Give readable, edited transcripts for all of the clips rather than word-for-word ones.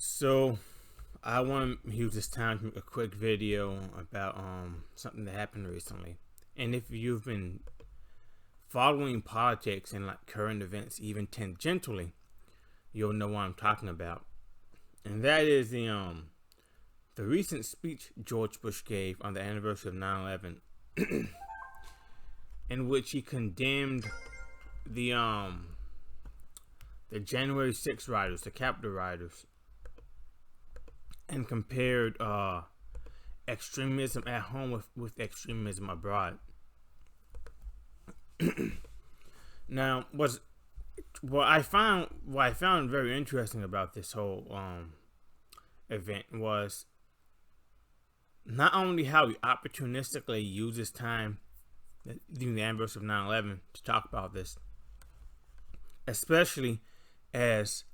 So I want to use this time to make a quick video about something that happened recently. And if you've been following politics and like current events even tangentially, you'll know what I'm talking about. And that is the recent speech George Bush gave on the anniversary of 9/11 in which he condemned the the January 6 rioters, the Capitol rioters, and compared extremism at home with extremism abroad. Now, what I found very interesting about this whole event was not only how he opportunistically uses time during the anniversary of 9/11 to talk about this, especially as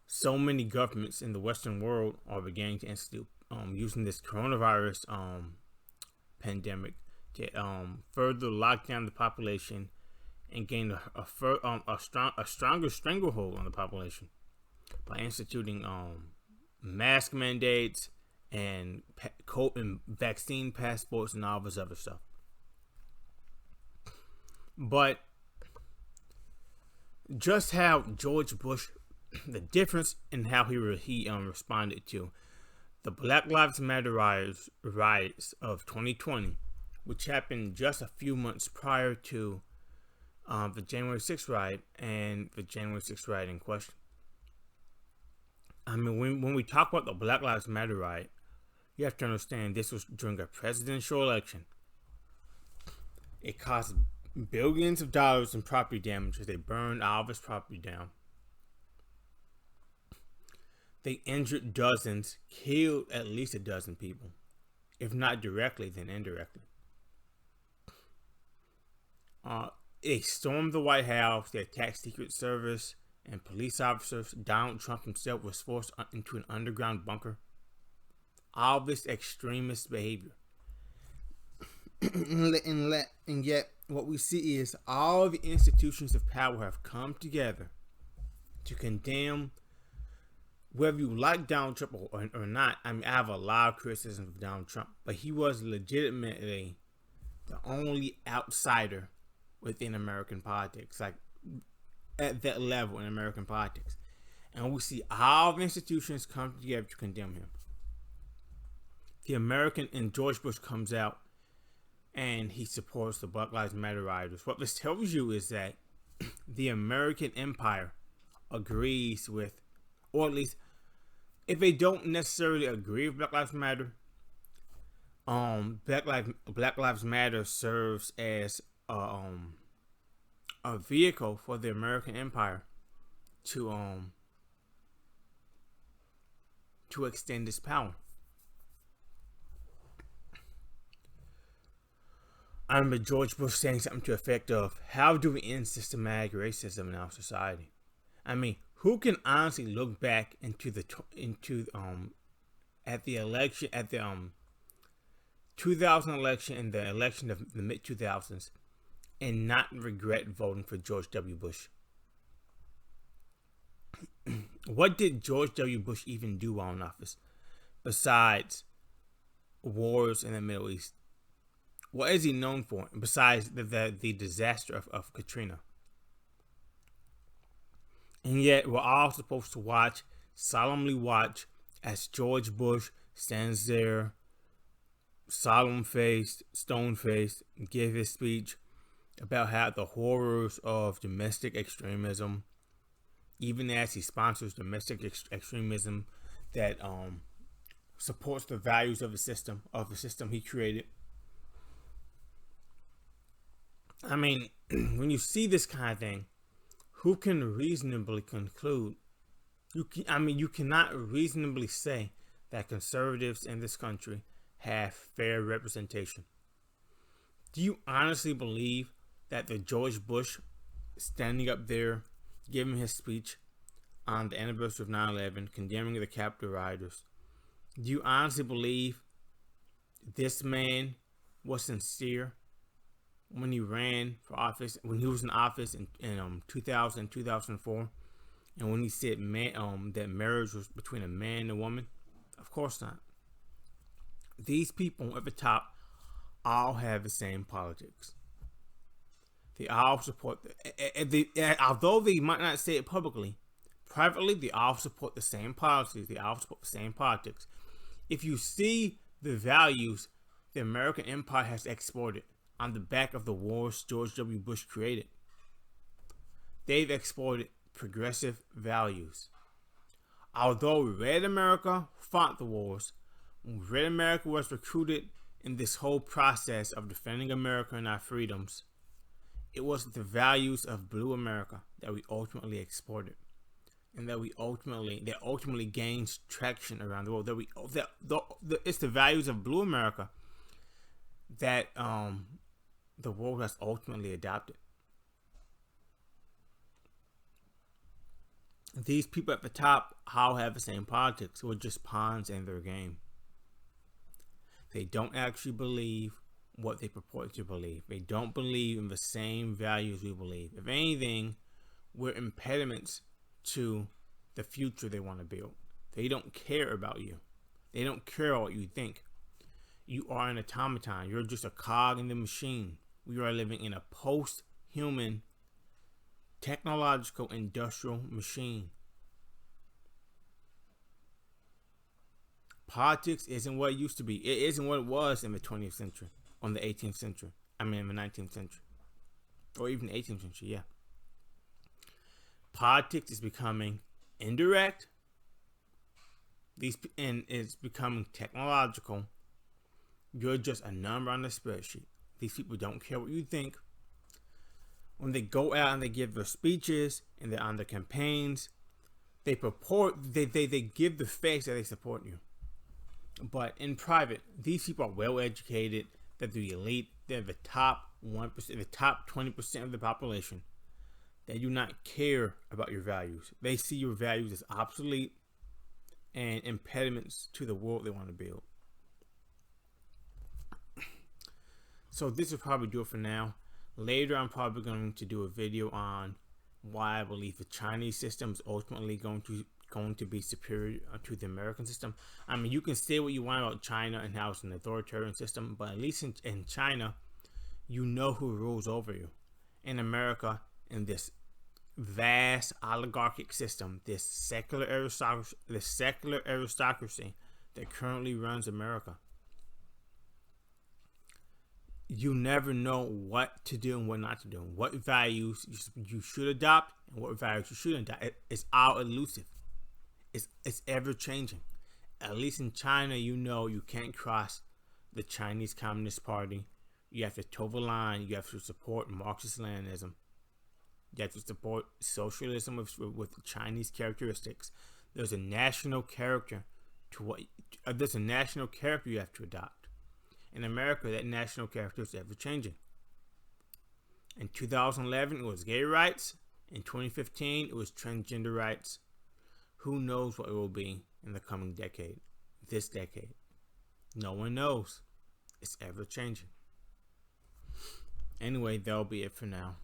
so many governments in the Western world are beginning to institute using this coronavirus pandemic to further lock down the population and gain a stronger stranglehold on the population by instituting mask mandates and vaccine passports and all this other stuff. But just how George Bush, the difference in how he responded to the Black Lives Matter riots of 2020, which happened just a few months prior to the January 6th riot and the January 6th riot in question. I mean, when we talk about the Black Lives Matter riot, you have to understand this was during a presidential election. It cost billions of dollars in property damage as they burned all of his property down. They injured dozens, killed at least a dozen people, if not directly, then indirectly. They stormed the White House, they attacked Secret Service and police officers. Donald Trump himself was forced into an underground bunker. All this extremist behavior. and yet, what we see is all the institutions of power have come together to condemn, whether you like Donald Trump or not. I mean, I have a lot of criticism of Donald Trump, but he was legitimately the only outsider within American politics, like at that level in American politics. And we see all the institutions come together to condemn him. And George Bush comes out and he supports the Black Lives Matter rioters. What this tells you is that the American empire agrees with, or at least if they don't necessarily agree with Black Lives Matter, Black Lives Matter serves as a vehicle for the American empire to extend its power. I remember George Bush saying something to the effect of, "How do we end systematic racism in our society?" I mean, who can honestly look back at the election, at the 2000 election and the election of the mid 2000s and not regret voting for George W. Bush? What did George W. Bush even do while in office besides wars in the Middle East? What is he known for besides the disaster of Katrina? And yet we're all supposed to solemnly watch as George Bush stands there, solemn-faced, stone-faced, give his speech about how the horrors of domestic extremism, even as he sponsors domestic extremism that supports the values of the system he created. I mean, when you see this kind of thing, who can reasonably conclude? You cannot reasonably say that conservatives in this country have fair representation. Do you honestly believe that the George Bush standing up there, giving his speech on the anniversary of 9/11, condemning the Capitol rioters, do you honestly believe this man was sincere when he ran for office, when he was in office in 2000, 2004, And when he said that marriage was between a man and a woman, of course not. These people at the top all have the same politics. They all support although they might not say it publicly, privately they all support the same policies. They all support the same politics. If you see the values the American empire has exported on the back of the wars George W. Bush created, they've exported progressive values. Although Red America fought the wars, Red America was recruited in this whole process of defending America and our freedoms, it was the values of Blue America that we ultimately exported, and that ultimately gains traction around the world. It's the values of Blue America that the world has ultimately adopted. These people at the top all have the same politics. We're just pawns in their game. They don't actually believe what they purport to believe. They don't believe in the same values we believe. If anything, we're impediments to the future they want to build. They don't care about you. They don't care what you think. You are an automaton. You're just a cog in the machine. We are living in a post-human, technological, industrial machine. Politics isn't what it used to be. It isn't what it was in the 20th century, in the 18th century. In the 19th century, or even the 18th century. Yeah. Politics is becoming indirect. And it's becoming technological. You're just a number on the spreadsheet. These people don't care what you think. When they go out and they give their speeches and they're on their campaigns, they give the face that they support you. But in private, these people are well educated. They're the elite. They're the top 1%, the top 20% of the population. They do not care about your values. They see your values as obsolete and impediments to the world they want to build. So this will probably do it for now. Later, I'm probably going to do a video on why I believe the Chinese system is ultimately going to be superior to the American system. I mean, you can say what you want about China and how it's an authoritarian system, but at least in China, you know who rules over you. In America, in this vast oligarchic system, this secular aristocracy that currently runs America, you never know what to do and what not to do, what values you should adopt and what values you shouldn't adopt. It's all elusive. It's ever changing. At least in China, you know you can't cross the Chinese Communist Party. You have to toe the line. You have to support Marxist-Leninism. You have to support socialism with Chinese characteristics. There's a national character there's a national character you have to adopt. In America, that national character is ever changing. In 2011, it was gay rights. In 2015, it was transgender rights. Who knows what it will be in the coming decade? This decade. No one knows. It's ever changing. Anyway, that'll be it for now.